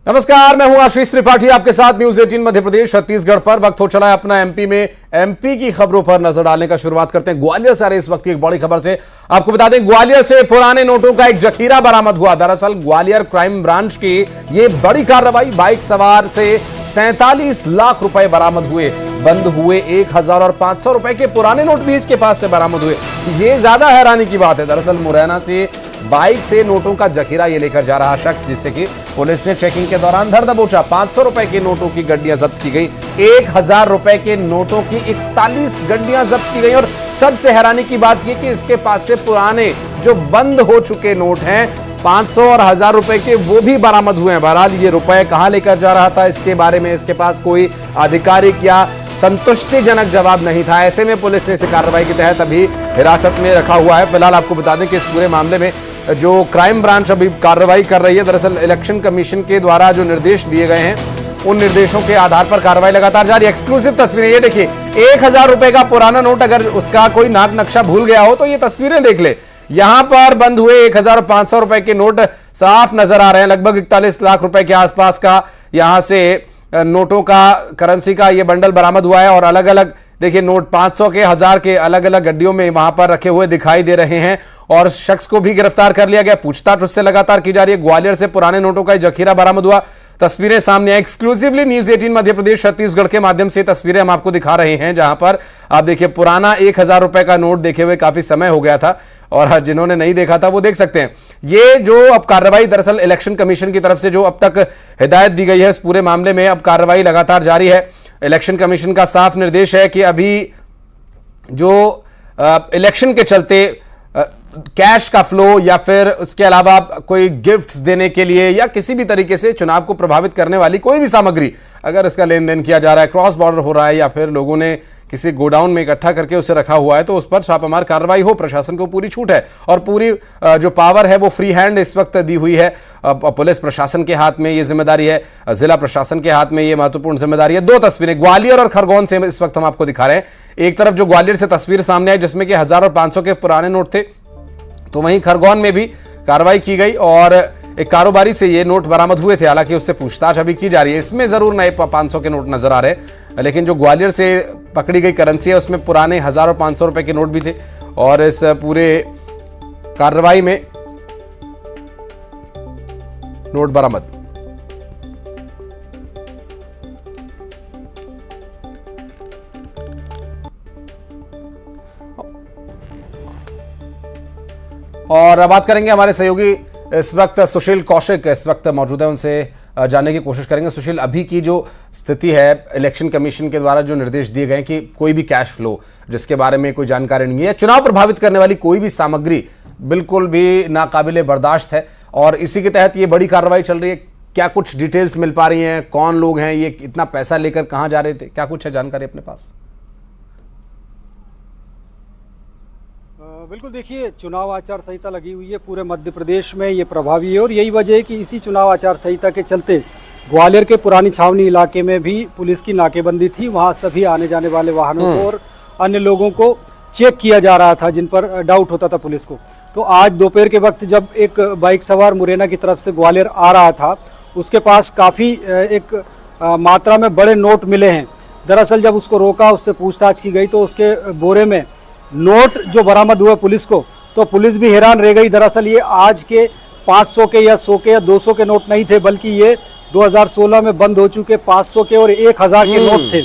नमस्कार, मैं हूं आशीष त्रिपाठी आपके साथ न्यूज 18 मध्य प्रदेश छत्तीसगढ़ पर। वक्त हो चला है अपना एमपी में एमपी की खबरों पर नजर डालने का। शुरुआत करते हैं ग्वालियर से आ रही इस वक्त की एक बड़ी खबर से। आपको बता दें, ग्वालियर से पुराने नोटों का एक जखीरा बरामद हुआ। दरअसल ग्वालियर क्राइम ब्रांच की ये बड़ी कार्रवाई, बाइक सवार से 47 लाख रुपए बरामद हुए। बंद हुए 1000 और 500 रुपए के पुराने नोट भी इसके पास से बरामद हुए। ये ज्यादा हैरानी की बात है। दरअसल मुरैना से बाइक से नोटों का जखीरा ये लेकर जा रहा शख्स, जिससे कि पुलिस ने चेकिंग के दौरान धर दबोचा। 500 रुपए के नोटों की गड्डियां जब्त की गई। 1000 रुपए के नोटों की 41 गड्डियां जब्त की गई। और सबसे हैरानी की बात यह कि इसके पास से पुराने जो बंद हो चुके नोट हैं 500 और 1000 रुपए के, वो भी बरामद हुए हैं। बहरहाल ये रुपए कहां लेकर जा रहा था, इसके बारे में इसके पास कोई आधिकारिक या संतुष्टिजनक जवाब नहीं था। ऐसे में पुलिस ने इसे कार्रवाई के तहत अभी हिरासत में रखा हुआ है। फिलहाल आपको बता दें कि इस पूरे मामले में जो क्राइम ब्रांच अभी कार्रवाई कर रही है, दरअसल इलेक्शन कमीशन के द्वारा जो निर्देश दिए गए हैं, उन निर्देशों के आधार पर कार्रवाई लगातार जारी। एक्सक्लूसिव तस्वीरें ये देखिए, 1000 रुपए का पुराना नोट अगर उसका कोई नाक नक्शा भूल गया हो तो ये तस्वीरें देख ले। यहां पर बंद हुए 1000 और 500 रुपए के नोट साफ नजर आ रहे हैं। लगभग 41 लाख रुपए के आसपास का यहां से नोटों का, करेंसी का ये बंडल बरामद हुआ है। और अलग अलग देखिए नोट 500 के, 1000 के अलग अलग गड्डियों में वहां पर रखे हुए दिखाई दे रहे हैं। और शख्स को भी गिरफ्तार कर लिया गया। पूछताछ उससे लगातार की जा रही है। ग्वालियर से पुराने नोटों का जखीरा बरामद हुआ। तस्वीरें सामने आई। एक्सक्लूसिवली न्यूज 18 मध्य प्रदेश छत्तीसगढ़ के माध्यम से तस्वीरें हम आपको दिखा रहे हैं, जहां पर आप देखिए पुराना 1000 रुपए का नोट देखे हुए काफी समय हो गया था, और जिन्होंने नहीं देखा था वो देख सकते हैं। ये जो अब कार्रवाई, दरअसल इलेक्शन कमीशन की तरफ से जो अब तक हिदायत दी गई है इस पूरे मामले में, अब कार्रवाई लगातार जारी है। इलेक्शन कमीशन का साफ निर्देश है कि अभी जो इलेक्शन के चलते कैश का फ्लो या फिर उसके अलावा कोई गिफ्ट्स देने के लिए या किसी भी तरीके से चुनाव को प्रभावित करने वाली कोई भी सामग्री, अगर इसका लेन देन किया जा रहा है, क्रॉस बॉर्डर हो रहा है या फिर लोगों ने किसी गोडाउन में इकट्ठा करके उसे रखा हुआ है, तो उस पर छापामार कार्रवाई हो। प्रशासन को पूरी छूट है और पूरी जो पावर है वो फ्री हैंड इस वक्त दी हुई है। पुलिस प्रशासन के हाथ में ये जिम्मेदारी है, जिला प्रशासन के हाथ में ये महत्वपूर्ण जिम्मेदारी है। दो तस्वीरें ग्वालियर और खरगोन से इस वक्त हम आपको दिखा रहे हैं। एक तरफ जो ग्वालियर से तस्वीर सामने आई जिसमें कि 1000 और 500 के पुराने नोट थे, तो वहीं खरगोन में भी कार्रवाई की गई और एक कारोबारी से ये नोट बरामद हुए थे। हालांकि उससे पूछताछ अभी की जा रही है। इसमें जरूर नए 500 के नोट नजर आ रहे हैं, लेकिन जो ग्वालियर से पकड़ी गई करेंसी है उसमें पुराने 1000 और 500 रुपए के नोट भी थे। और इस पूरे कार्रवाई में नोट बरामद। और बात करेंगे हमारे सहयोगी इस वक्त सुशील कौशिक इस वक्त मौजूद है, उनसे जानने की कोशिश करेंगे। सुशील, अभी की जो स्थिति है, इलेक्शन कमीशन के द्वारा जो निर्देश दिए गए कि कोई भी कैश फ्लो जिसके बारे में कोई जानकारी नहीं है, चुनाव प्रभावित करने वाली कोई भी सामग्री बिल्कुल भी नाकाबिले बर्दाश्त है, और इसी के तहत ये बड़ी कार्रवाई चल रही है। क्या कुछ डिटेल्स मिल पा रही हैं? कौन लोग हैं ये, इतना पैसा लेकर कहां जा रहे थे? क्या कुछ है जानकारी अपने पास? बिल्कुल, देखिए चुनाव आचार संहिता लगी हुई है पूरे मध्य प्रदेश में, ये प्रभावी है। और यही वजह है कि इसी चुनाव आचार संहिता के चलते ग्वालियर के पुरानी छावनी इलाके में भी पुलिस की नाकेबंदी थी। वहाँ सभी आने जाने वाले वाहनों को और अन्य लोगों को चेक किया जा रहा था जिन पर डाउट होता था पुलिस को। तो आज दोपहर के वक्त जब एक बाइक सवार मुरैना की तरफ से ग्वालियर आ रहा था, उसके पास काफ़ी एक मात्रा में बड़े नोट मिले हैं। दरअसल जब उसको रोका, उससे पूछताछ की गई तो उसके बोरे में नोट जो बरामद हुए पुलिस को, तो पुलिस भी हैरान रह गई। दरअसल ये आज के 500 के या 100 के या 200 के नोट नहीं थे, बल्कि ये 2016 में बंद हो चुके 500 के और 1000 के नोट थे।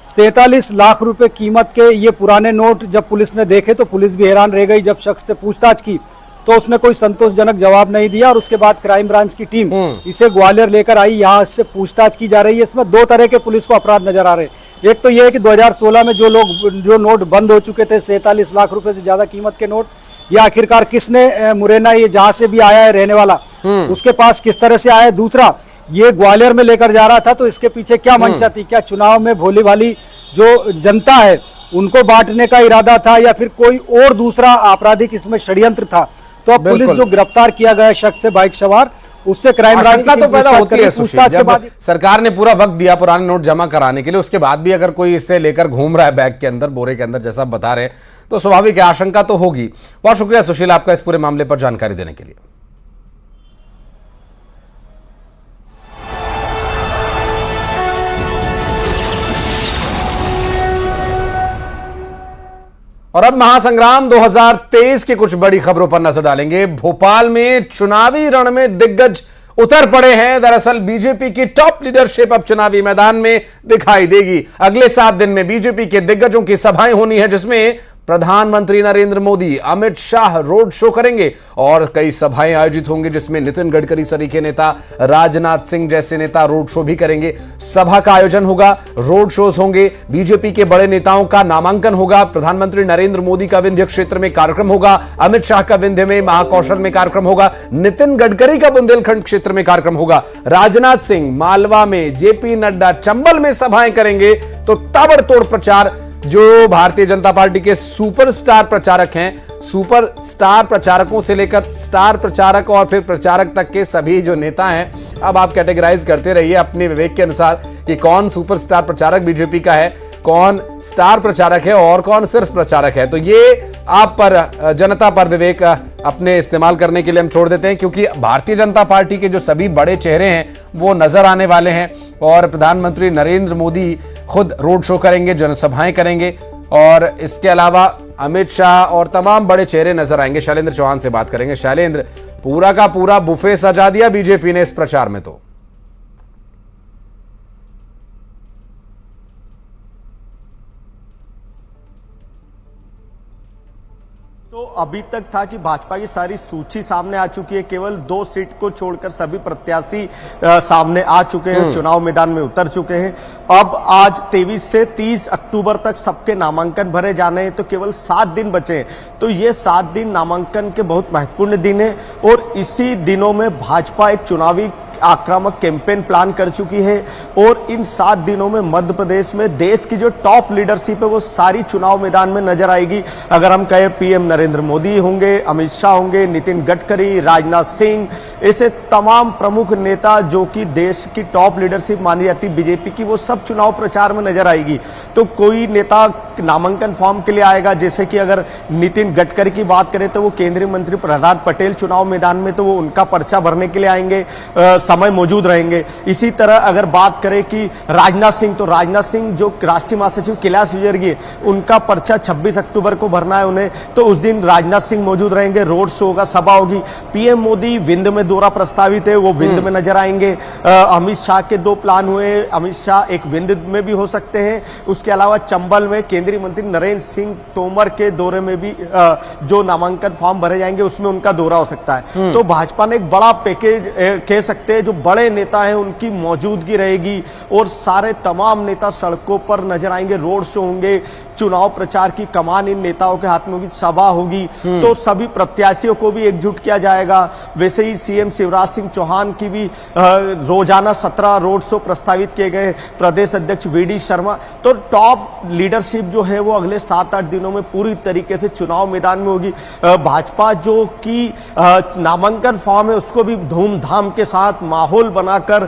47 लाख रुपए कीमत के ये पुराने नोट जब पुलिस ने देखे तो पुलिस भी हैरान रह गई। जब शख्स से पूछताछ की तो उसने कोई संतोषजनक जवाब नहीं दिया और उसके बाद क्राइम ब्रांच की टीम इसे ग्वालियर लेकर आई। यहाँ इससे पूछताछ की जा रही है। इसमें दो तरह के पुलिस को अपराध नजर आ रहे हैं। एक तो यह है कि 2016 में जो नोट बंद हो चुके थे, 47 लाख रुपए से ज्यादा कीमत के नोट, ये आखिरकार किसने, मुरैना ये जहां से भी आया है रहने वाला, उसके पास किस तरह से आया है। दूसरा, ये ग्वालियर में लेकर जा रहा था तो इसके पीछे क्या मंशा थी? क्या चुनाव में भोली भाली जो जनता है उनको बांटने का इरादा था या फिर कोई और दूसरा आपराधिक इसमें षड्यंत्र था? तो अब पुलिस जो गिरफ्तार किया गया शख्स से बाइक सवार, उससे क्राइम ब्रांच तो पैदा होती है। पूछताछ के बाद सरकार ने पूरा वक्त दिया पुराने नोट जमा कराने के लिए, उसके बाद भी अगर कोई इससे लेकर घूम रहा है बैग के अंदर, बोरे के अंदर, जैसा आप बता रहे हैं, तो स्वाभाविक आशंका तो होगी। बहुत शुक्रिया सुशील आपका इस पूरे मामले पर जानकारी देने के लिए। और अब महासंग्राम 2023 की कुछ बड़ी खबरों पर नजर डालेंगे। भोपाल में चुनावी रण में दिग्गज उतर पड़े हैं। दरअसल बीजेपी की टॉप लीडरशिप अब चुनावी मैदान में दिखाई देगी। अगले 7 दिन में बीजेपी के दिग्गजों की सभाएं होनी है, जिसमें प्रधानमंत्री नरेंद्र मोदी, अमित शाह रोड शो करेंगे और कई सभाएं आयोजित होंगी, जिसमें नितिन गडकरी सरीखे नेता, राजनाथ सिंह जैसे नेता रोड शो भी करेंगे। सभा का आयोजन होगा, रोड शोज होंगे, बीजेपी के बड़े नेताओं का नामांकन होगा। प्रधानमंत्री नरेंद्र मोदी का विंध्य क्षेत्र में कार्यक्रम होगा, अमित शाह का विंध्य में महाकौशल में कार्यक्रम होगा, नितिन गडकरी का बुंदेलखंड क्षेत्र में कार्यक्रम होगा, राजनाथ सिंह मालवा में, जेपी नड्डा चंबल में सभाएं करेंगे। तो ताबड़तोड़ प्रचार जो भारतीय जनता पार्टी के सुपरस्टार प्रचारक हैं, सुपरस्टार प्रचारकों से लेकर स्टार प्रचारक और फिर प्रचारक तक के सभी जो नेता हैं, अब आप कैटेगराइज करते रहिए अपने विवेक के अनुसार कि कौन सुपरस्टार प्रचारक बीजेपी का है, कौन स्टार प्रचारक है और कौन सिर्फ प्रचारक है। तो ये आप पर, जनता पर विवेक अपने इस्तेमाल करने के लिए हम छोड़ देते हैं, क्योंकि भारतीय जनता पार्टी के जो सभी बड़े चेहरे हैं वो नजर आने वाले हैं और प्रधानमंत्री नरेंद्र मोदी खुद रोड शो करेंगे, जनसभाएं करेंगे और इसके अलावा अमित शाह और तमाम बड़े चेहरे नजर आएंगे। शैलेंद्र चौहान से बात करेंगे। शैलेंद्र, पूरा का पूरा बुफे सजा दिया बीजेपी ने इस प्रचार में। तो अभी तक था कि भाजपा की सारी सूची सामने आ चुकी है, केवल 2 सीट को छोड़कर सभी प्रत्याशी सामने आ चुके हैं, चुनाव मैदान में उतर चुके हैं। अब आज 23 से 30 अक्टूबर तक सबके नामांकन भरे जाने हैं, तो केवल 7 दिन बचे हैं। तो ये 7 दिन नामांकन के बहुत महत्वपूर्ण दिन है और इसी दिनों में भाजपा एक चुनावी आक्रामक कैंपेन प्लान कर चुकी है और इन 7 दिनों में मध्य प्रदेश में देश की जो टॉप लीडरशिप है वो सारी चुनाव मैदान में नजर आएगी। अगर हम कहें पीएम नरेंद्र मोदी होंगे, अमित शाह होंगे, नितिन गडकरी, राजनाथ सिंह, ऐसे तमाम प्रमुख नेता जो कि देश की टॉप लीडरशिप मानी जाती है बीजेपी की, वो सब चुनाव प्रचार में नजर आएगी। तो कोई नेता नामांकन फॉर्म के लिए आएगा, जैसे कि अगर नितिन गडकरी की बात करें तो वो केंद्रीय मंत्री प्रहलाद पटेल चुनाव मैदान में, तो वो उनका पर्चा भरने के लिए आएंगे, समय मौजूद रहेंगे। इसी तरह अगर बात करें कि राजनाथ सिंह, तो राजनाथ सिंह जो राष्ट्रीय महासचिव कैलाश विजयवर्गीय, उनका पर्चा 26 अक्टूबर को भरना है उन्हें, तो उस दिन राजनाथ सिंह मौजूद रहेंगे, रोड शो होगा, सभा होगी। पीएम मोदी विंध्य में दौरा प्रस्तावित है, वो विंध्य में नजर आएंगे। अमित शाह के 2 प्लान हुए, अमित शाह एक विंध्य में भी हो सकते हैं, उसके अलावा चंबल में केंद्रीय मंत्री नरेंद्र सिंह तोमर के दौरे में भी जो नामांकन फॉर्म भरे जाएंगे उसमें उनका दौरा हो सकता है। तो भाजपा ने एक बड़ा पैकेज कह सकते हैं, जो बड़े नेता हैं उनकी मौजूदगी रहेगी और सारे तमाम नेता सड़कों पर नजर आएंगे, रोड शो होंगे, चुनाव प्रचार की कमान इन नेताओं के हाथ में होगी, सभा होगी। तो सभी प्रत्याशियों को भी एकजुट किया जाएगा। वैसे ही सीएम शिवराज सिंह चौहान की भी रोजाना 17 रोड शो प्रस्तावित किए गए, प्रदेश अध्यक्ष वीडी शर्मा। तो टॉप लीडरशिप जो है वो अगले 7-8 दिनों में पूरी तरीके से चुनाव मैदान में होगी। भाजपा जो कि नामांकन फॉर्म है उसको भी धूमधाम के साथ माहौल बनाकर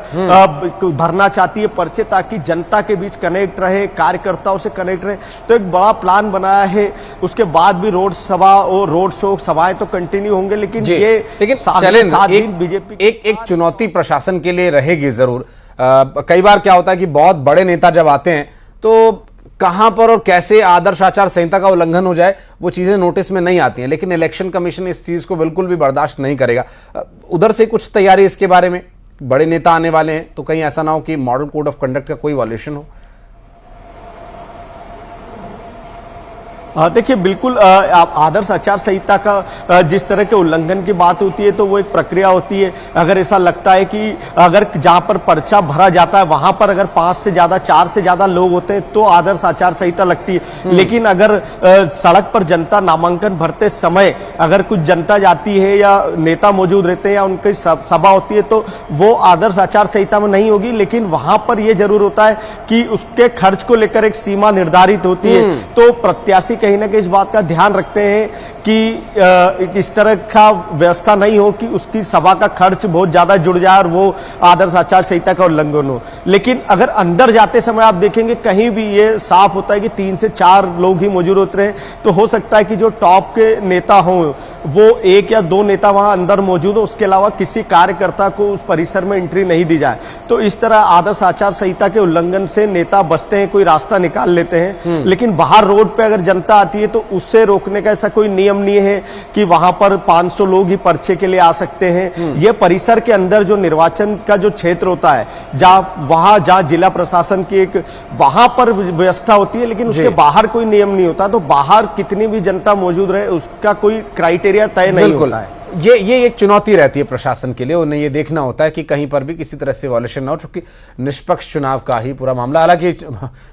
भरना चाहती है पर्चे, ताकि जनता के बीच कनेक्ट रहे, कार्यकर्ताओं से कनेक्ट रहे। तो एक बड़ा प्लान बनाया है। उसके बाद भी रोड सभा और रोड शो सभाएं तो कंटिन्यू होंगे, लेकिन ये 7 दिन बीजेपी एक चुनौती प्रशासन के लिए रहेगी जरूर। कई बार क्या होता है कि बहुत बड़े नेता जब आते हैं तो कहां पर और कैसे आदर्श आचार संहिता का उल्लंघन हो जाए वो चीजें नोटिस में नहीं आती हैं, लेकिन इलेक्शन कमीशन इस चीज को बिल्कुल भी बर्दाश्त नहीं करेगा। उधर से कुछ तैयारी इसके बारे में, बड़े नेता आने वाले हैं तो कहीं ऐसा ना हो कि मॉडल कोड ऑफ कंडक्ट का कोई वॉल्यूशन हो। देखिए बिल्कुल आदर्श आचार संहिता का जिस तरह के उल्लंघन की बात होती है तो वो एक प्रक्रिया होती है। अगर ऐसा लगता है कि अगर जहां पर पर्चा भरा जाता है वहां पर अगर 5 से ज्यादा 4 से ज्यादा लोग होते हैं तो आदर्श आचार संहिता लगती है। लेकिन अगर सड़क पर जनता नामांकन भरते समय अगर कुछ जनता जाती है या नेता मौजूद रहते हैं या उनकी सभा होती है तो वो आदर्श आचार संहिता में नहीं होगी। लेकिन वहां पर यह जरूर होता है कि उसके खर्च को लेकर एक सीमा निर्धारित होती है। तो प्रत्याशी कहीं ना कहीं इस बात का ध्यान रखते हैं कि इस तरह का व्यवस्था नहीं हो कि उसकी सभा का खर्च बहुत ज्यादा जुड़ जाए और वो आदर्श आचार संहिता का उल्लंघन हो। लेकिन अगर अंदर जाते समय आप देखेंगे कहीं भी ये साफ होता है कि 3 से 4 लोग ही मौजूद होते हैं, तो हो सकता है कि जो टॉप के नेता हों वो 1 या 2 नेता वहां अंदर मौजूद हो, उसके अलावा किसी कार्यकर्ता को उस परिसर में एंट्री नहीं दी जाए। तो इस तरह आदर्श आचार संहिता के उल्लंघन से नेता बचते हैं, कोई रास्ता निकाल लेते हैं। लेकिन बाहर रोड पे अगर जनता जनता आती है तो उससे रोकने का ऐसा कोई नियम नहीं है कि वहां पर 500 लोग ही पर्चे के लिए आ सकते हैं। ये परिसर के अंदर जो निर्वाचन का जो क्षेत्र होता है, जहां जिला प्रशासन की एक वहां पर व्यवस्था होती है, लेकिन उसके बाहर कोई नियम नहीं होता। तो बाहर कितनी भी जनता मौजूद रहे उसका कोई क्राइटेरिया तय नहीं होता है। ये एक चुनौती रहती है प्रशासन के लिए। उन्हें ये देखना होता है कि कहीं पर भी किसी तरह से वॉयलेशन ना हो, चूंकि निष्पक्ष चुनाव का ही पूरा मामला। हालांकि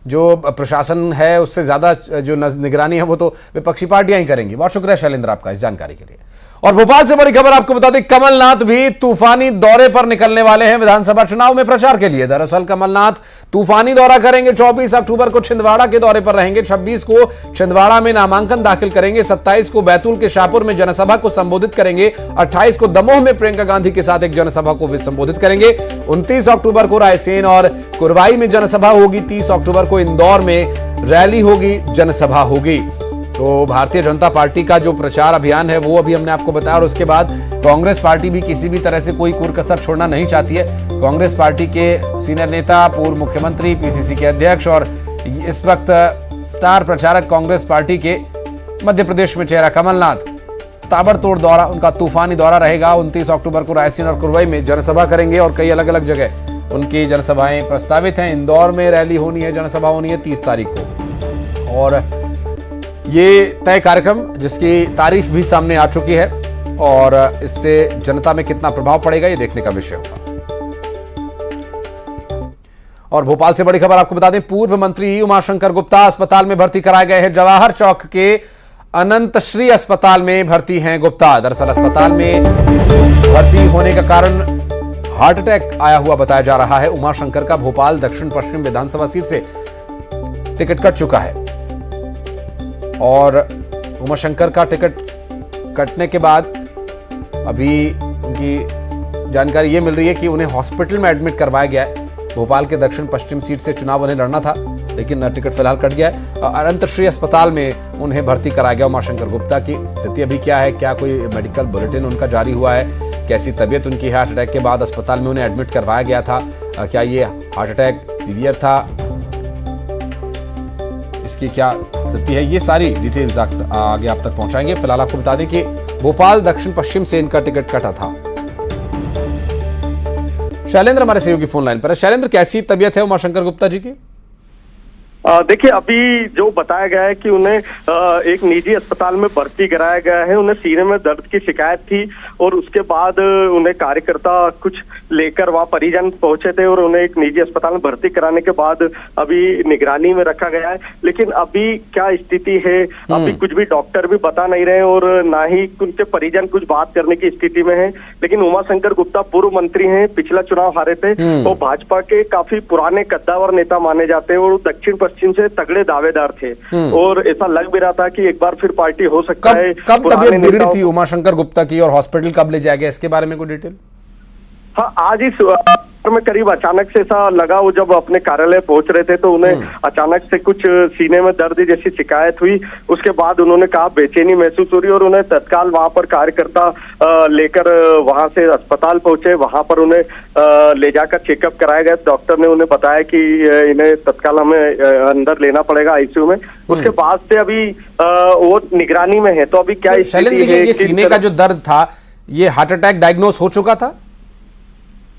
जो प्रशासन है उससे ज्यादा जो निगरानी है वो तो विपक्षी पार्टियां ही करेंगी। बहुत शुक्रिया शैलेंद्र आपका इस जानकारी के लिए। और भोपाल से बड़ी खबर आपको बता दें, कमलनाथ भी तूफानी दौरे पर निकलने वाले हैं विधानसभा चुनाव में प्रचार के लिए। दरअसल कमलनाथ तूफानी दौरा करेंगे। 24 अक्टूबर को छिंदवाड़ा के दौरे पर रहेंगे। 26 को छिंदवाड़ा में नामांकन दाखिल करेंगे। 27 को बैतूल के शाहपुर में जनसभा को संबोधित करेंगे। 28 को दमोह में प्रियंका गांधी के साथ एक जनसभा को भी संबोधित करेंगे। 29 अक्टूबर को रायसेन और कुरवाई में जनसभा होगी। 30 अक्टूबर को इंदौर में रैली होगी, जनसभा होगी। तो भारतीय जनता पार्टी का जो प्रचार अभियान है वो अभी हमने आपको बताया। और उसके बाद कांग्रेस पार्टी भी किसी भी तरह से कोई कुरकसर छोड़ना नहीं चाहती है। कांग्रेस पार्टी के सीनियर नेता, पूर्व मुख्यमंत्री, पीसीसी के अध्यक्ष और इस वक्त स्टार प्रचारक कांग्रेस पार्टी के मध्य प्रदेश में चेहरा कमलनाथ, ताबड़तोड़ दौरा, उनका तूफानी दौरा रहेगा। 29 अक्टूबर को रायसेन और कुरवाई में जनसभा करेंगे और कई अलग अलग जगह उनकी जनसभाएं प्रस्तावित हैं। इंदौर में रैली होनी है, जनसभा होनी है 30 तारीख को। और ये तय कार्यक्रम जिसकी तारीख भी सामने आ चुकी है और इससे जनता में कितना प्रभाव पड़ेगा ये देखने का विषय होगा। और भोपाल से बड़ी खबर आपको बता दें, पूर्व मंत्री उमाशंकर गुप्ता अस्पताल में भर्ती कराए गए हैं। जवाहर चौक के अनंतश्री अस्पताल में भर्ती हैं गुप्ता। दरअसल अस्पताल में भर्ती होने का कारण हार्ट अटैक आया हुआ बताया जा रहा है। उमाशंकर का भोपाल दक्षिण पश्चिम विधानसभा सीट से टिकट कट चुका है और उमाशंकर का टिकट कटने के बाद अभी उनकी जानकारी ये मिल रही है कि उन्हें हॉस्पिटल में एडमिट करवाया गया है। भोपाल के दक्षिण पश्चिम सीट से चुनाव उन्हें लड़ना था, लेकिन टिकट फिलहाल कट गया है। अनंतश्री अस्पताल में उन्हें भर्ती कराया गया। उमाशंकर गुप्ता की स्थिति अभी क्या है, क्या कोई मेडिकल बुलेटिन उनका जारी हुआ है, कैसी तबीयत उनकी, हार्ट अटैक के बाद अस्पताल में उन्हें एडमिट करवाया गया था, क्या ये हार्ट अटैक सीवियर था, इसकी क्या स्थिति है, ये सारी डिटेल्स आगे आप तक पहुंचाएंगे। फिलहाल आपको बता दें कि भोपाल दक्षिण पश्चिम से इनका टिकट कटा था। शैलेंद्र हमारे सहयोगी फोन लाइन पर है। शैलेंद्र, कैसी तबीयत है उमाशंकर गुप्ता जी की? देखिए, अभी जो बताया गया है कि उन्हें एक निजी अस्पताल में भर्ती कराया गया है। उन्हें सीने में दर्द की शिकायत थी और उसके बाद उन्हें कार्यकर्ता कुछ लेकर वहां परिजन पहुंचे थे और उन्हें एक निजी अस्पताल में भर्ती कराने के बाद अभी निगरानी में रखा गया है। लेकिन अभी क्या स्थिति है अभी कुछ भी डॉक्टर भी बता नहीं रहे और ना ही उनके परिजन कुछ बात करने की स्थिति में है। लेकिन उमाशंकर गुप्ता पूर्व मंत्री हैं, पिछला चुनाव हारे थे। वो भाजपा के काफी पुराने कद्दावर नेता माने जाते हैं और दक्षिण पश्चिम से तगड़े दावेदार थे और ऐसा लग भी रहा था कि एक बार फिर पार्टी हो सकता है। कब तबीयत बिगड़ी थी उमाशंकर गुप्ता की और हॉस्पिटल कब ले जाया गया, इसके बारे में कोई डिटेल? हाँ, आज इस में करीब अचानक से ऐसा लगा, वो जब अपने कार्यालय पहुंच रहे थे तो उन्हें अचानक से कुछ सीने में दर्द जैसी शिकायत हुई। उसके बाद उन्होंने कहा बेचैनी महसूस हो रही और उन्हें तत्काल वहां पर कार्यकर्ता लेकर वहां से अस्पताल पहुंचे। वहां पर उन्हें ले जाकर चेकअप कराया गया। डॉक्टर ने उन्हें बताया कि इन्हें तत्काल हमें अंदर लेना पड़ेगा आईसीयू में। उसके बाद से अभी वो निगरानी में है। तो अभी क्या स्थिति है? ये सीने का जो दर्द था, ये हार्ट अटैक डायग्नोस हो चुका था?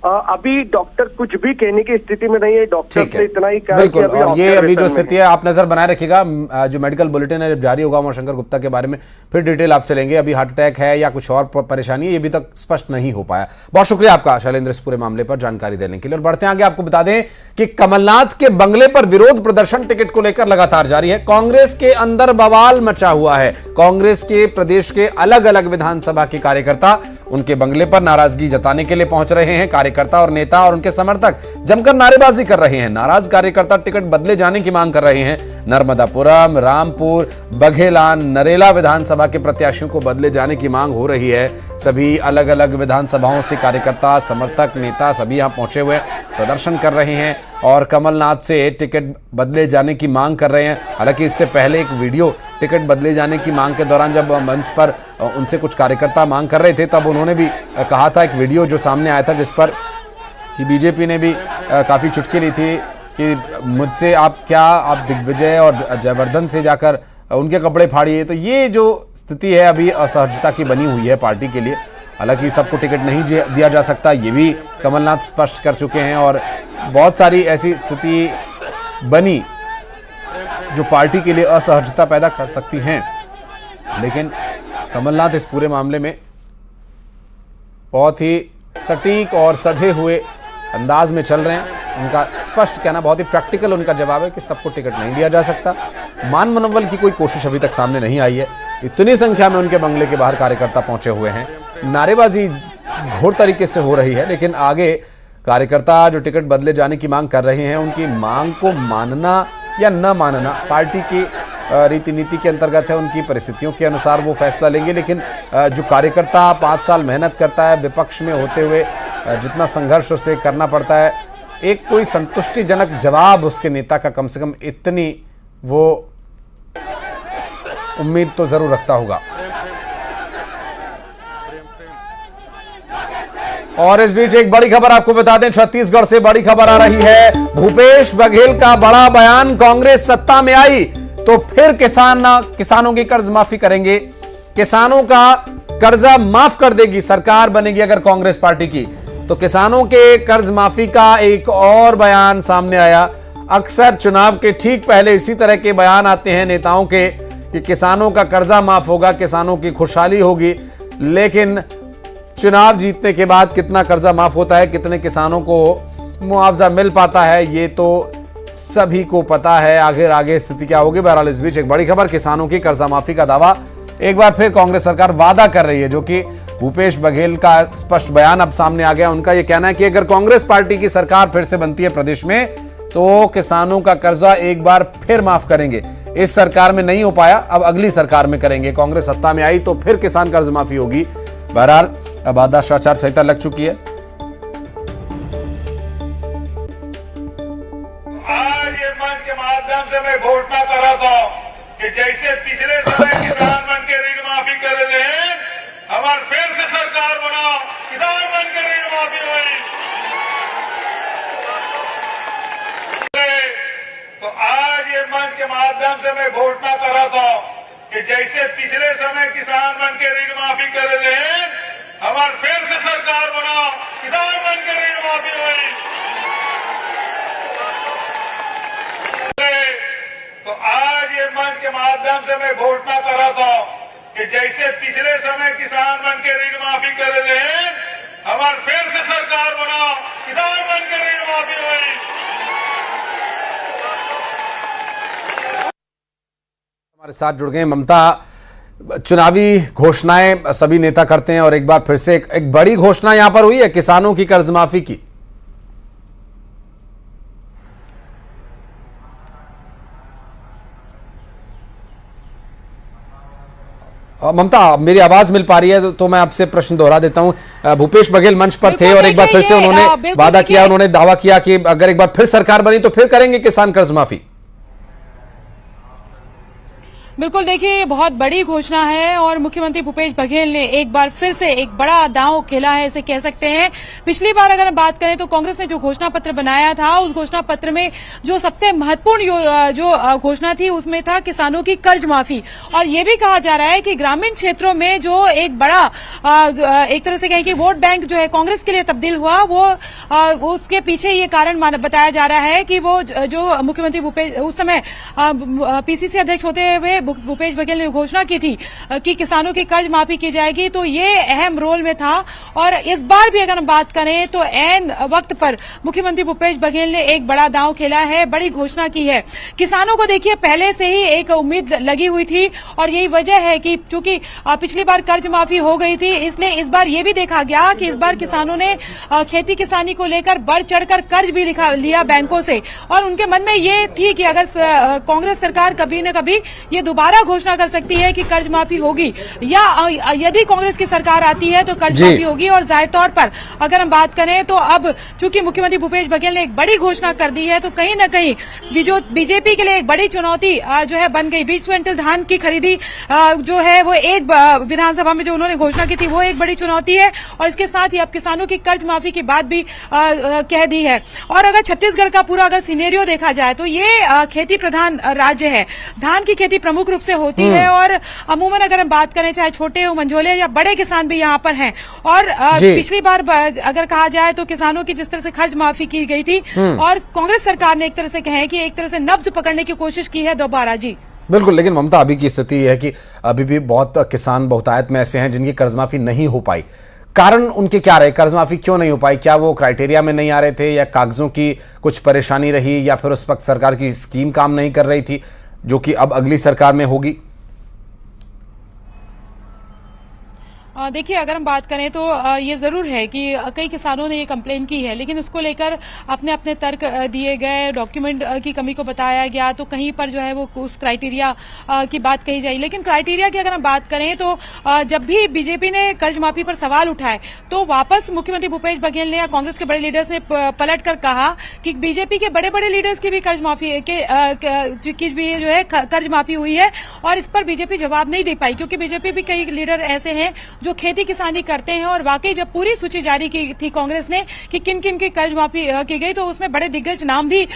अभी डॉक्टर कुछ भी कहने की स्थिति में नहीं है। डॉक्टर से इतना ही कहा बिल्कुल। और ये अभी जो स्थिति है आप नजर बनाए रखिएगा। जो मेडिकल बुलेटिन है जब जारी होगा उमाशंकर गुप्ता के बारे में फिर डिटेल आपसे लेंगे। अभी हार्ट अटैक है या कुछ और परेशानी है, ये अभी तक स्पष्ट नहीं हो पाया। बहुत शुक्रिया आपका शैलेंद्र इस पूरे मामले पर जानकारी देने के लिए। और बढ़ते आगे, आपको बता दें कि कमलनाथ के बंगले पर विरोध प्रदर्शन टिकट को लेकर लगातार जारी है। कांग्रेस के अंदर बवाल मचा हुआ है। कांग्रेस के प्रदेश के अलग अलग विधानसभा के कार्यकर्ता उनके बंगले पर नाराजगी जताने के लिए पहुंच रहे हैं। कार्यकर्ता और नेता और उनके समर्थक जमकर नारेबाजी कर रहे हैं। नाराज कार्यकर्ता टिकट बदले जाने की मांग कर रहे हैं। नर्मदापुरम, रामपुर, बघेलान, नरेला विधानसभा के प्रत्याशियों को बदले जाने की मांग हो रही है। सभी अलग अलग विधानसभाओं से कार्यकर्ता, समर्थक, नेता सभी यहां पहुंचे हुए प्रदर्शन कर रहे हैं और कमलनाथ से टिकट बदले जाने की मांग कर रहे हैं। हालांकि इससे पहले एक वीडियो टिकट बदले जाने की मांग के दौरान जब मंच पर उनसे कुछ कार्यकर्ता मांग कर रहे थे तब उन्होंने भी कहा था, एक वीडियो जो सामने आया था जिस पर कि बीजेपी ने भी काफ़ी चुटकी ली थी कि मुझसे आप दिग्विजय और जयवर्धन से जाकर उनके कपड़े फाड़िए। तो ये जो स्थिति है अभी असहजता की बनी हुई है पार्टी के लिए। हालांकि सबको टिकट नहीं दिया जा सकता, ये भी कमलनाथ स्पष्ट कर चुके हैं और बहुत सारी ऐसी स्थिति बनी जो पार्टी के लिए असहजता पैदा कर सकती हैं। लेकिन कमलनाथ इस पूरे मामले में बहुत ही सटीक और सधे हुए अंदाज में चल रहे हैं। उनका स्पष्ट कहना, बहुत ही प्रैक्टिकल उनका जवाब है कि सबको टिकट नहीं दिया जा सकता। मान मनोबल की कोई कोशिश अभी तक सामने नहीं आई है। इतनी संख्या में उनके बंगले के बाहर कार्यकर्ता पहुंचे हुए हैं, नारेबाजी घोर तरीके से हो रही है। लेकिन आगे कार्यकर्ता जो टिकट बदले जाने की मांग कर रहे हैं, उनकी मांग को मानना या न मानना पार्टी की रीति नीति के अंतर्गत है। उनकी परिस्थितियों के अनुसार वो फैसला लेंगे। लेकिन जो कार्यकर्ता 5 साल मेहनत करता है, विपक्ष में होते हुए जितना संघर्ष उसे करना पड़ता है, एक कोई संतुष्टिजनक जवाब उसके नेता का कम से कम इतनी वो उम्मीद तो जरूर रखता होगा। और इस बीच एक बड़ी खबर आपको बता दें, छत्तीसगढ़ से बड़ी खबर आ रही है। भूपेश बघेल का बड़ा बयान, कांग्रेस सत्ता में आई तो फिर किसानों की कर्ज माफी करेंगे। किसानों का कर्जा माफ कर देगी सरकार बनेगी अगर कांग्रेस पार्टी की। तो किसानों के कर्ज माफी का एक और बयान सामने आया। अक्सर चुनाव के ठीक पहले इसी तरह के बयान आते हैं नेताओं के कि किसानों का कर्जा माफ होगा, किसानों की खुशहाली होगी। लेकिन चुनाव जीतने के बाद कितना कर्जा माफ होता है, कितने किसानों को मुआवजा मिल पाता है, ये तो सभी को पता है। आगे स्थिति क्या होगी। बहरहाल इस बीच एक बड़ी खबर, किसानों की कर्जा माफी का दावा एक बार फिर कांग्रेस सरकार वादा कर रही है, जो कि भूपेश बघेल का स्पष्ट बयान अब सामने आ गया। उनका यह कहना है कि अगर कांग्रेस पार्टी की सरकार फिर से बनती है प्रदेश में तो किसानों का कर्जा एक बार फिर माफ करेंगे। इस सरकार में नहीं हो पाया, अब अगली सरकार में करेंगे। कांग्रेस सत्ता में आई तो फिर किसान कर्ज माफी होगी। बहरहाल अब आदर्श आचार संहिता लग चुकी है। आज ये मंच के माध्यम से मैं घोषणा कर रहा था कि जैसे पिछले समय किसान बन के ऋण माफी कर रहे हैं, हमारे फिर से सरकार बना, किसान बन के ऋण माफी हुई। तो आज ये मंच के माध्यम से मैं घोषणा कर रहा था कि जैसे पिछले समय किसान बन के ऋण माफी कर रहे हैं, हमारे फिर से सरकार बना, किसान बन के ऋण माफी हुई। तो आज ये मंच के माध्यम से मैं घोषणा कर रहा था कि जैसे पिछले समय किसान बन के ऋण माफी कर रहे हैं, हमारे फिर से सरकार बना, किसान बन के ऋण माफी हुई। हमारे साथ जुड़ गए ममता। चुनावी घोषणाएं सभी नेता करते हैं और एक बार फिर से एक बड़ी घोषणा यहां पर हुई है किसानों की कर्ज माफी की। ममता, मेरी आवाज मिल पा रही है तो मैं आपसे प्रश्न दोहरा देता हूं। भूपेश बघेल मंच पर थे और एक बार फिर से उन्होंने वादा किया, उन्होंने दावा किया कि अगर एक बार फिर सरकार बनी तो फिर करेंगे किसान कर्ज माफी। बिल्कुल, देखिए ये बहुत बड़ी घोषणा है और मुख्यमंत्री भूपेश बघेल ने एक बार फिर से एक बड़ा दांव खेला है, इसे कह सकते हैं। पिछली बार अगर हम बात करें तो कांग्रेस ने जो घोषणा पत्र बनाया था, उस घोषणा पत्र में जो सबसे महत्वपूर्ण जो घोषणा थी उसमें था किसानों की कर्ज माफी। और ये भी कहा जा रहा है कि ग्रामीण क्षेत्रों में जो एक बड़ा एक तरह से कहें कि वोट बैंक जो है कांग्रेस के लिए तब्दील हुआ, वो उसके पीछे ये कारण बताया जा रहा है कि वो जो मुख्यमंत्री भूपेश उस समय पीसीसी अध्यक्ष होते हुए भूपेश बघेल ने घोषणा की थी कि किसानों की कर्ज माफी की जाएगी, तो ये अहम रोल में था। और इस बार भी अगर हम बात करें तो ऐन वक्त पर मुख्यमंत्री भूपेश बघेल ने एक बड़ा दांव खेला है, बड़ी घोषणा की है। किसानों को देखिए पहले से ही एक उम्मीद लगी हुई थी और यही वजह है कि चूंकि पिछली बार कर्ज माफी हो गई थी, इसलिए इस बार ये भी देखा गया कि इस बार किसानों ने खेती किसानी को लेकर बढ़ चढ़कर कर्ज भी लिया बैंकों से। और उनके मन में ये थी कि अगर कांग्रेस सरकार कभी न कभी ये दोबारा घोषणा कर सकती है कि कर्ज माफी होगी, या यदि कांग्रेस की सरकार आती है तो कर्ज माफी होगी। और जाहिर तौर पर अगर हम बात करें तो अब चूंकि मुख्यमंत्री भूपेश बघेल ने एक बड़ी घोषणा कर दी है, तो कहीं न कहीं बीजेपी के लिए एक बड़ी चुनौती जो है बन गई। 20 क्विंटल धान की खरीदी जो है वो एक विधानसभा में जो उन्होंने घोषणा की थी वो एक बड़ी चुनौती है, और इसके साथ ही अब किसानों की कर्ज माफी की बात भी कह दी है। और अगर छत्तीसगढ़ का पूरा अगर सिनेरियो देखा जाए तो ये खेती प्रधान राज्य है, धान की खेती प्रमुख प्रमुख रूप से होती है। और अमूमन अगर हम बात करें चाहे छोटे हो, मंझोले या बड़े किसान भी यहाँ पर हैं। और पिछली बार अगर कहा जाए तो किसानों की जिस तरह से कर्ज माफी की गई थी और कांग्रेस सरकार ने एक तरह से कहें कि एक तरह से नब्ज पकड़ने की कोशिश की है दोबारा। जी बिल्कुल, लेकिन ममता अभी की स्थिति यह है कि अभी भी बहुत किसान बहुतायत में ऐसे हैं जिनकी कर्जमाफी नहीं हो पाई। कारण उनके क्या रहे? कर्जमाफी क्यों नहीं हो पाई? क्या वो क्राइटेरिया में नहीं आ रहे थे, या कागजों की कुछ परेशानी रही, या फिर उस वक्त सरकार की स्कीम काम नहीं कर रही थी जो कि अब अगली सरकार में होगी? देखिए, अगर हम बात करें तो ये जरूर है कि कई किसानों ने ये कंप्लेन की है, लेकिन उसको लेकर अपने अपने तर्क दिए गए, डॉक्यूमेंट की कमी को बताया गया, तो कहीं पर जो है वो उस क्राइटेरिया की बात कही जाए। लेकिन क्राइटेरिया की अगर हम बात करें तो जब भी बीजेपी ने कर्ज माफी पर सवाल उठाए तो वापस मुख्यमंत्री भूपेश बघेल ने या कांग्रेस के बड़े लीडर्स ने पलट कर कहा कि बीजेपी के बड़े बड़े लीडर्स की भी कर्ज माफी की भी जो है कर्ज माफी हुई है, और इस पर बीजेपी जवाब नहीं दे पाई, क्योंकि बीजेपी भी कई लीडर ऐसे हैं जो खेती किसानी करते हैं। और वाकई जब पूरी सूची जारी की थी कांग्रेस ने कि किन किन की कर्ज माफी की गई, तो उसमें बड़े दिग्गज नाम भी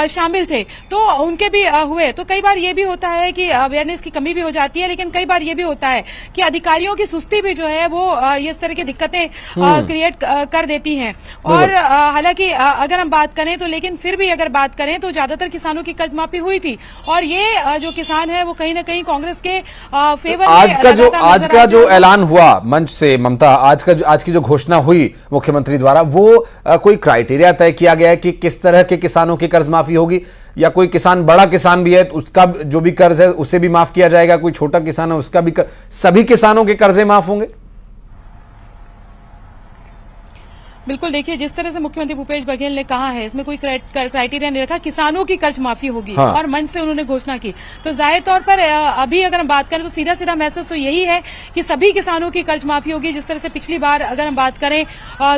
शामिल थे, तो उनके भी हुए। तो कई बार ये भी होता है कि अवेयरनेस की कमी भी हो जाती है, लेकिन कई बार ये भी होता है कि अधिकारियों की सुस्ती भी जो है वो इस तरह की दिक्कतें क्रिएट कर देती हैं। और हालांकि अगर हम बात करें तो, लेकिन फिर भी अगर बात करें तो ज्यादातर किसानों की कर्ज माफी हुई थी, और ये जो किसान है वो कहीं ना कहीं कांग्रेस के फेवर में आज का जो ऐलान हुआ मंच से, ममता, आज की जो घोषणा हुई मुख्यमंत्री द्वारा, वो कोई क्राइटेरिया तय किया गया है कि किस तरह के किसानों की कर्ज माफी होगी, या कोई किसान बड़ा किसान भी है तो उसका जो भी कर्ज है उसे भी माफ किया जाएगा, कोई छोटा किसान है उसका भी सभी किसानों के कर्जे माफ होंगे? बिल्कुल, देखिए जिस तरह से मुख्यमंत्री भूपेश बघेल ने कहा है, इसमें कोई क्राइटेरिया नहीं रखा, किसानों की कर्ज माफी होगी। हाँ। और मंच से उन्होंने घोषणा की, तो जाहिर तौर पर अभी अगर हम बात करें तो सीधा सीधा मैसेज तो यही है कि सभी किसानों की कर्ज माफी होगी। जिस तरह से पिछली बार अगर हम बात करें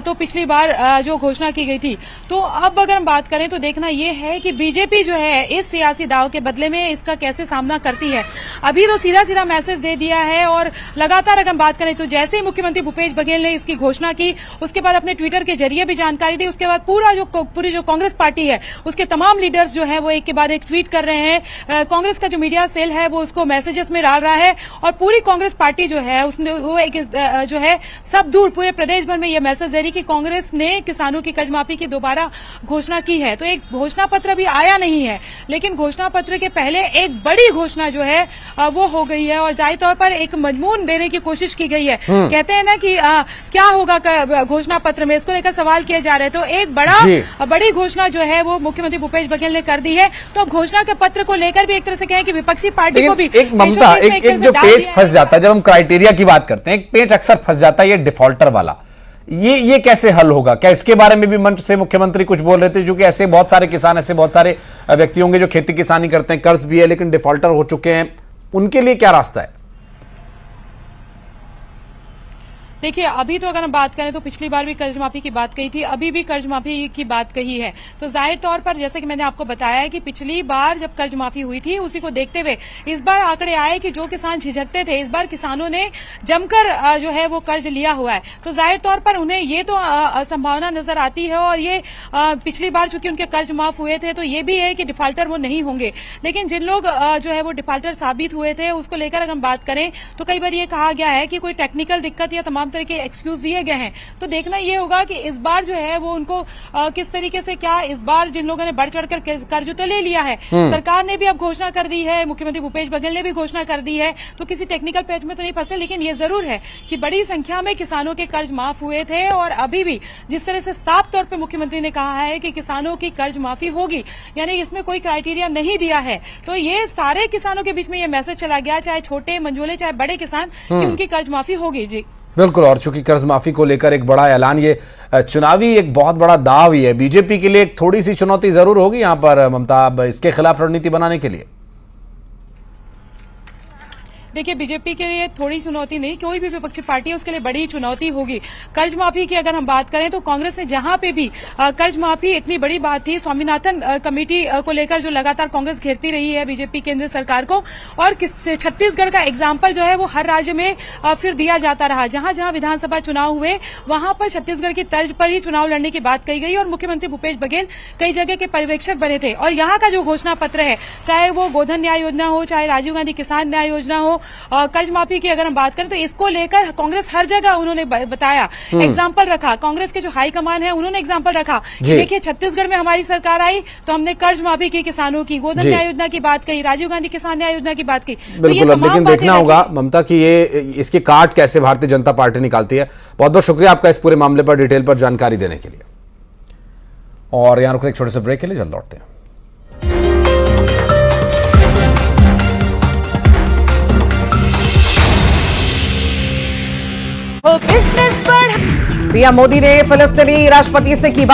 तो पिछली बार जो घोषणा की गई थी, तो अब अगर हम बात करें तो देखना यह है कि बीजेपी जो है इस सियासी दाव के बदले में इसका कैसे सामना करती है। अभी तो सीधा सीधा मैसेज दे दिया है, और लगातार अगर हम बात करें तो जैसे ही मुख्यमंत्री भूपेश बघेल ने इसकी घोषणा की, उसके बाद अपने ट्विटर के जरिए भी जानकारी दी, उसके बाद पूरी जो कांग्रेस पार्टी है उसके तमाम लीडर्स जो है वो एक के बाद एक ट्वीट कर रहे हैं। कांग्रेस का जो मीडिया सेल है वो उसको मैसेजेस में डाल रहा है, और पूरी कांग्रेस पार्टी जो है उसने वो एक जो है सब दूर पूरे प्रदेश भर में यह मैसेज दे रही कि कांग्रेस ने किसानों की कर्ज माफी की दोबारा घोषणा की है। तो एक घोषणा पत्र अभी आया नहीं है, लेकिन घोषणा पत्र के पहले एक बड़ी घोषणा जो है वो हो गई है, और जाहिर तौर पर एक मजमून देने की कोशिश की गई है। कहते हैं ना कि क्या होगा घोषणा पत्र में, इसको लेकर सवाल किए जा रहे हैं। तो एक बड़ी घोषणा जो है वो मुख्यमंत्री भूपेश बघेल ने कर दी है, तो अब घोषणा के पत्र को लेकर भी एक तरह से कहें कि विपक्षी पार्टी को भी एक ममता एक जो पेच फंस जाता है जब हम क्राइटेरिया की बात करते हैं, एक पेच अक्सर फंस जाता है ये डिफॉल्टर वाला। ये कैसे हल होगा? क्या इसके बारे में भी मंच से मुख्यमंत्री कुछ बोल रहे थे, जो कि ऐसे बहुत सारे किसान, ऐसे बहुत सारे व्यक्ति होंगे जो खेती किसानी करते हैं, कर्ज भी है लेकिन डिफॉल्टर हो चुके हैं, उनके लिए क्या रास्ता है? देखिए, अभी तो अगर हम बात करें तो पिछली बार भी कर्ज माफी की बात कही थी, अभी भी कर्ज माफी की बात कही है। तो जाहिर तौर पर जैसे कि मैंने आपको बताया है कि पिछली बार जब कर्ज माफी हुई थी उसी को देखते हुए इस बार आंकड़े आए कि जो किसान झिझकते थे, इस बार किसानों ने जमकर जो है वो कर्ज लिया हुआ है। तो जाहिर तौर पर उन्हें ये तो संभावना नजर आती है, और ये पिछली बार चूंकि उनके कर्ज माफ हुए थे तो ये भी है कि डिफॉल्टर वो नहीं होंगे। लेकिन जिन लोग जो है वो डिफॉल्टर साबित हुए थे उसको लेकर अगर हम बात करें तो कई बार ये कहा गया है कि कोई टेक्निकल दिक्कत या तमाम तरह के एक्सक्यूज दिए गए हैं। तो देखना ये होगा कि इस बार जो है वो उनको किस तरीके से, क्या इस बार जिन लोगों ने बढ़ चढ़कर कर्ज तो ले लिया है, सरकार ने भी अब घोषणा कर दी है, मुख्यमंत्री भूपेश बघेल ने भी घोषणा कर दी है, तो किसी टेक्निकल पैच में तो नहीं फंसे। लेकिन ये जरूर है कि बड़ी संख्या में किसानों के कर्ज माफ हुए थे, और अभी भी जिस तरह से साफ तौर पर मुख्यमंत्री ने कहा है कि किसानों की कर्ज माफी होगी, यानी इसमें कोई क्राइटेरिया नहीं दिया है, तो ये सारे किसानों के बीच में ये मैसेज चला गया, चाहे छोटे मंझोले चाहे बड़े किसान, कि उनकी कर्ज माफी होगी। जी बिल्कुल, और चूंकि कर्ज माफी को लेकर एक बड़ा ऐलान, ये चुनावी एक बहुत बड़ा दाव ही है, बीजेपी के लिए एक थोड़ी सी चुनौती जरूर होगी यहां पर ममता, इसके खिलाफ रणनीति बनाने के लिए। देखिए बीजेपी के लिए थोड़ी चुनौती नहीं, कोई भी विपक्षी पार्टी है उसके लिए बड़ी चुनौती होगी। कर्ज माफी की अगर हम बात करें तो कांग्रेस ने जहां पे भी कर्ज माफी इतनी बड़ी बात थी, स्वामीनाथन कमेटी को लेकर जो लगातार कांग्रेस घेरती रही है बीजेपी केंद्र सरकार को, और छत्तीसगढ़ का एग्जाम्पल जो है वो हर राज्य में फिर दिया जाता रहा। जहां जहां विधानसभा चुनाव हुए वहां पर छत्तीसगढ़ की तर्ज पर ही चुनाव लड़ने की बात कही गई और मुख्यमंत्री भूपेश बघेल कई जगह के पर्यवेक्षक बने थे। और यहाँ का जो घोषणा पत्र है, चाहे वो गोधन न्याय योजना हो, चाहे राजीव गांधी किसान न्याय योजना हो, कर्ज माफी की अगर हम बात करें तो इसको लेकर कांग्रेस हर जगह उन्होंने बताया, एग्जाम्पल रखा। कांग्रेस के जो हाईकमान है उन्होंने एग्जाम्पल रखा कि देखिए छत्तीसगढ़ में हमारी सरकार आई तो हमने कर्ज माफी की, किसानों की, गोधन न्याय योजना की बात कही, राजीव गांधी किसान न्याय योजना की बात की। बिल्कुल, अब लेकिन देखना होगा ममता की ये इसके काट कैसे भारतीय जनता पार्टी निकालती है। बहुत बहुत शुक्रिया आपका इस पूरे मामले पर डिटेल पर जानकारी देने के लिए। और यहां रुकने एक छोटे से ब्रेक के लिए जल्द लौटते हैं। पीएम मोदी ने फिलिस्तीनी राष्ट्रपति से की बात।